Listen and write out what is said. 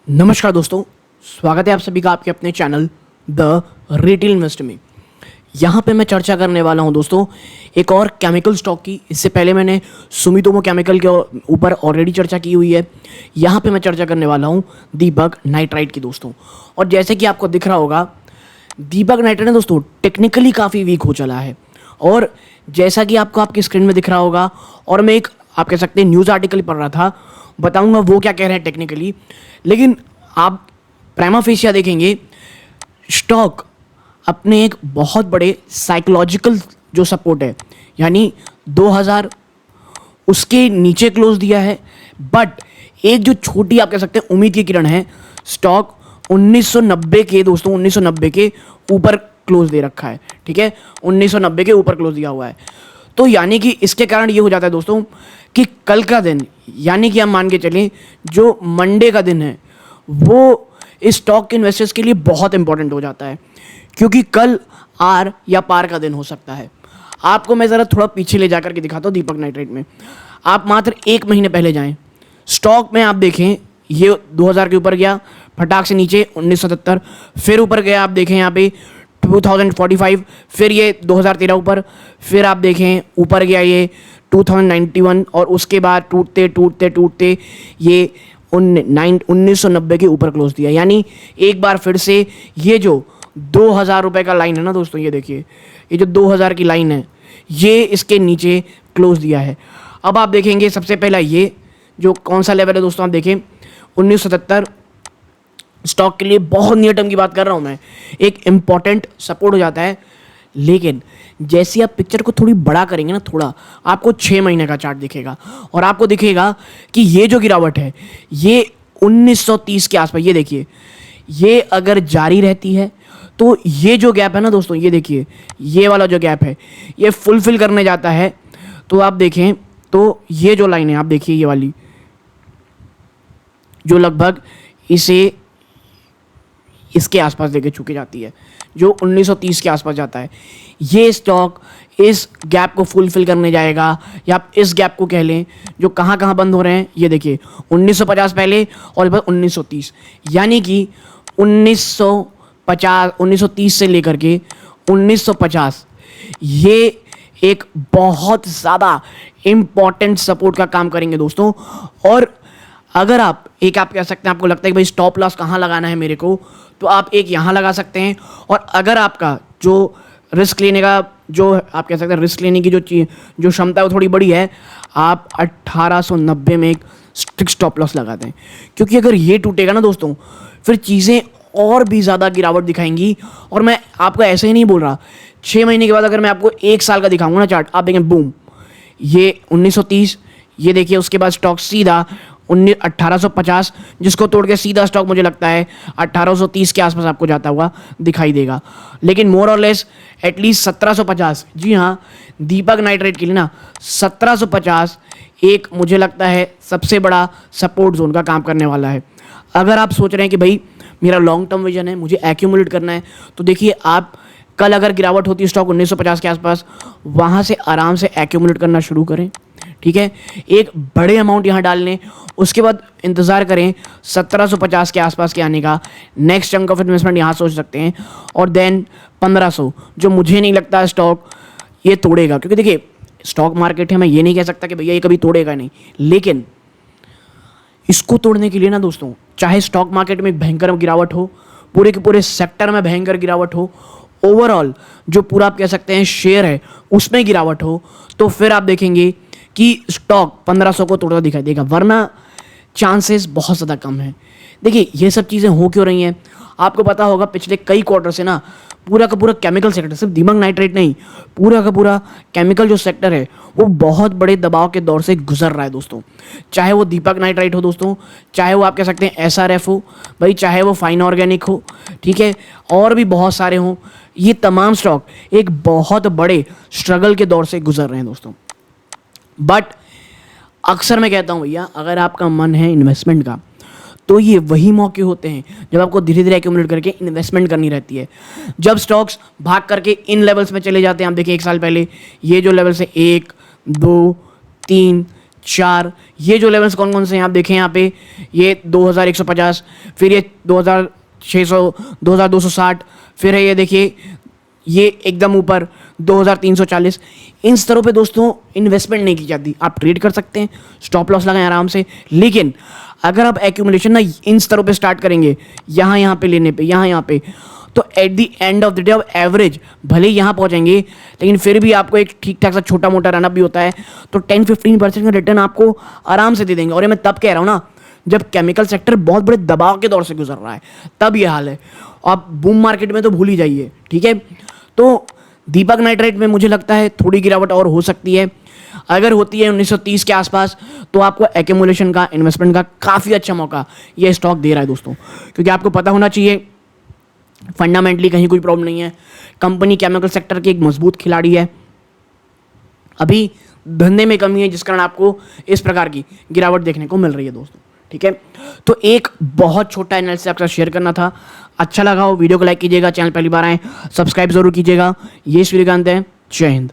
नमस्कार दोस्तों, स्वागत है आप सभी का आपके अपने चैनल द रिटेल इन्वेस्टर में। यहाँ पे मैं चर्चा करने वाला हूँ दोस्तों एक और केमिकल स्टॉक की। इससे पहले मैंने सुमितोमो केमिकल के ऊपर ऑलरेडी चर्चा की हुई है। यहाँ पे मैं चर्चा करने वाला हूँ दीपक नाइट्राइट की दोस्तों। और जैसे कि आपको दिख रहा होगा, दीपक नाइट्राइट दोस्तों टेक्निकली काफ़ी वीक हो चला है। और जैसा कि आपको आपकी स्क्रीन में दिख रहा होगा, और मैं एक आप कह सकते हैं न्यूज़ आर्टिकल पढ़ रहा था, बताऊंगा वो क्या कह रहे हैं टेक्निकली। लेकिन आप प्राइमा फेसिया देखेंगे, स्टॉक अपने एक बहुत बड़े साइकोलॉजिकल जो सपोर्ट है, यानी 2000 उसके नीचे क्लोज दिया है। बट एक जो छोटी आप कह सकते हैं उम्मीद की किरण है, स्टॉक 1990 के दोस्तों 1990 के ऊपर क्लोज दे रखा है। ठीक है, 1990 के ऊपर क्लोज दिया हुआ है। तो यानी कि इसके कारण ये हो जाता है दोस्तों कि कल का दिन, यानी कि हम मान के चलें जो मंडे का दिन है, वो इस स्टॉक के इन्वेस्टर्स के लिए बहुत इंपॉर्टेंट हो जाता है, क्योंकि कल आर या पार का दिन हो सकता है। आपको मैं ज़रा थोड़ा पीछे ले जाकर के दिखाता हूँ दीपक नाइट्राइट में। आप मात्र 1 महीने पहले जाएं, स्टॉक में आप देखें ये 2000 के ऊपर गया, फटाक से नीचे 1970, फिर ऊपर गया, आप देखें यहाँ पे 2045, फिर ये 2013 ऊपर, फिर आप देखें ऊपर गया ये 2091, और उसके बाद टूटते टूटते टूटते ये 1990 के ऊपर क्लोज दिया। यानी एक बार फिर से ये जो 2000 रुपये का लाइन है ना दोस्तों, ये देखिए, ये जो 2000 की लाइन है, ये इसके नीचे क्लोज दिया है। अब आप देखेंगे सबसे पहला ये जो कौन सा लेवल है दोस्तों, आप देखें 1970 स्टॉक के लिए बहुत नियर टर्म की बात कर रहा हूँ मैं, एक इम्पॉर्टेंट सपोर्ट हो जाता है। लेकिन जैसे आप पिक्चर को थोड़ी बड़ा करेंगे ना, थोड़ा आपको 6 महीने का चार्ट दिखेगा, और आपको दिखेगा कि ये जो गिरावट है ये 1930 के आसपास, ये देखिए, ये अगर जारी रहती है तो ये जो गैप है ना दोस्तों, ये देखिए, ये वाला जो गैप है ये फुलफिल करने जाता है। तो आप देखें तो ये जो लाइन है आप देखिए, ये वाली जो लगभग इसे इसके आसपास लेके छुके जाती है, जो 1930 के आसपास जाता है। ये स्टॉक इस गैप को फुलफिल करने जाएगा, या आप इस गैप को कह लें जो कहाँ कहाँ बंद हो रहे हैं। ये देखिए 1950 पहले और बाद 1930, यानी कि 1930 से लेकर के 1950 ये एक बहुत ज़्यादा इम्पॉर्टेंट सपोर्ट का काम करेंगे दोस्तों। और अगर आप कह सकते हैं, आपको लगता है कि भाई स्टॉप लॉस कहाँ लगाना है मेरे को, तो आप एक यहाँ लगा सकते हैं। और अगर आपका जो रिस्क लेने का जो आप कह सकते हैं रिस्क लेने की जो क्षमता है वो थोड़ी बड़ी है, आप 1890 में एक स्ट्रिक्ट स्टॉप लॉस लगा दें। क्योंकि अगर ये टूटेगा ना दोस्तों, फिर चीज़ें और भी ज़्यादा गिरावट दिखाएंगी। और मैं आपको ऐसे ही नहीं बोल रहा, 6 महीने के बाद अगर मैं आपको 1 साल का दिखाऊंगा ना चार्ट, आप देखें बूम, ये 1930, ये देखिए, उसके बाद स्टॉक सीधा 1850, जिसको तोड़ के सीधा स्टॉक मुझे लगता है 1830 के आसपास आपको जाता हुआ दिखाई देगा। लेकिन मोर और लेस एटलीस्ट 1750, जी हाँ, दीपक नाइट्राइट के लिए ना 1750 एक मुझे लगता है सबसे बड़ा सपोर्ट जोन का काम करने वाला है। अगर आप सोच रहे हैं कि भाई मेरा लॉन्ग टर्म विजन है, मुझे एक्यूमुलेट करना है, तो देखिए आप कल अगर गिरावट होती है स्टॉक 1950 के आसपास, वहाँ से आराम से एक्यूमुलेट करना शुरू करें। ठीक है, एक बड़े अमाउंट यहाँ डाल लें, उसके बाद इंतज़ार करें 1750 के आसपास के आने का। नेक्स्ट चंक ऑफ इन्वेस्टमेंट यहाँ सोच सकते हैं, और देन 1500, जो मुझे नहीं लगता स्टॉक ये तोड़ेगा। क्योंकि देखिए स्टॉक मार्केट है, मैं ये नहीं कह सकता कि भैया ये कभी तोड़ेगा नहीं, लेकिन इसको तोड़ने के लिए ना दोस्तों, चाहे स्टॉक मार्केट में भयंकर गिरावट हो, पूरे के पूरे सेक्टर में भयंकर गिरावट हो, ओवरऑल जो पूरा आप कह सकते हैं शेयर है उसमें गिरावट हो, तो फिर आप देखेंगे कि स्टॉक 1500 को तोड़ता दिखाई देगा, वरना चांसेस बहुत ज़्यादा कम है। देखिए ये सब चीज़ें हो क्यों रही हैं, आपको पता होगा पिछले कई क्वार्टर से ना पूरा का पूरा केमिकल सेक्टर, सिर्फ दीपक नाइट्राइट नहीं, पूरा का पूरा केमिकल जो सेक्टर है वो बहुत बड़े दबाव के दौर से गुजर रहा है दोस्तों। चाहे वो दीपक नाइट्राइट हो दोस्तों, चाहे वो आप कह सकते हैं SRF हो भाई, चाहे वो फाइन ऑर्गेनिक हो, ठीक है, और भी बहुत सारे हों, ये तमाम स्टॉक एक बहुत बड़े स्ट्रगल के दौर से गुजर रहे हैं दोस्तों। बट अक्सर मैं कहता हूँ भैया, अगर आपका मन है इन्वेस्टमेंट का, तो ये वही मौके होते हैं जब आपको धीरे धीरे एक्यूमुलेट करके इन्वेस्टमेंट करनी रहती है। जब स्टॉक्स भाग करके इन लेवल्स में चले जाते हैं, आप देखिए 1 साल पहले ये जो लेवल्स है 1, 2, 3, 4, ये जो लेवल्स कौन कौन से हैं आप देखें यहाँ पे, ये 2150, फिर ये 2600, 2260, फिर है ये देखिए ये एकदम ऊपर 2340। इन स्तरों पे दोस्तों इन्वेस्टमेंट नहीं की जाती। आप ट्रेड कर सकते हैं, स्टॉप लॉस लगाएं आराम से, लेकिन अगर आप एक्यूमुलेशन ना इन स्तरों पे स्टार्ट करेंगे, यहाँ पे लेने पे, यहाँ पे, तो at the end of the day आप एवरेज भले ही यहाँ पहुँचेंगे, लेकिन फिर भी आपको एक ठीक ठाक सा छोटा मोटा रनअप भी होता है, तो 10-15% का रिटर्न आपको आराम से दे देंगे। और ये मैं तब कह रहा हूँ ना जब केमिकल सेक्टर बहुत बड़े दबाव के दौर से गुजर रहा है, तब ये हाल है। आप बूम मार्केट में तो भूल ही जाइए, ठीक है। तो दीपक नाइट्राइट में मुझे लगता है थोड़ी गिरावट और हो सकती है। अगर होती है 1930 के आसपास, तो आपको एक्यूमुलेशन का, इन्वेस्टमेंट का काफ़ी अच्छा मौका ये स्टॉक दे रहा है दोस्तों, क्योंकि आपको पता होना चाहिए फंडामेंटली कहीं कोई प्रॉब्लम नहीं है। कंपनी केमिकल सेक्टर की एक मजबूत खिलाड़ी है। अभी धंधे में कमी है, जिस कारण आपको इस प्रकार की गिरावट देखने को मिल रही है दोस्तों, ठीक है। तो एक बहुत छोटा एनालिसिस आपके साथ शेयर करना था। अच्छा लगा हो वीडियो को लाइक कीजिएगा, चैनल पहली बार आए सब्सक्राइब जरूर कीजिएगा। ये श्रीकांत है, जय हिंद।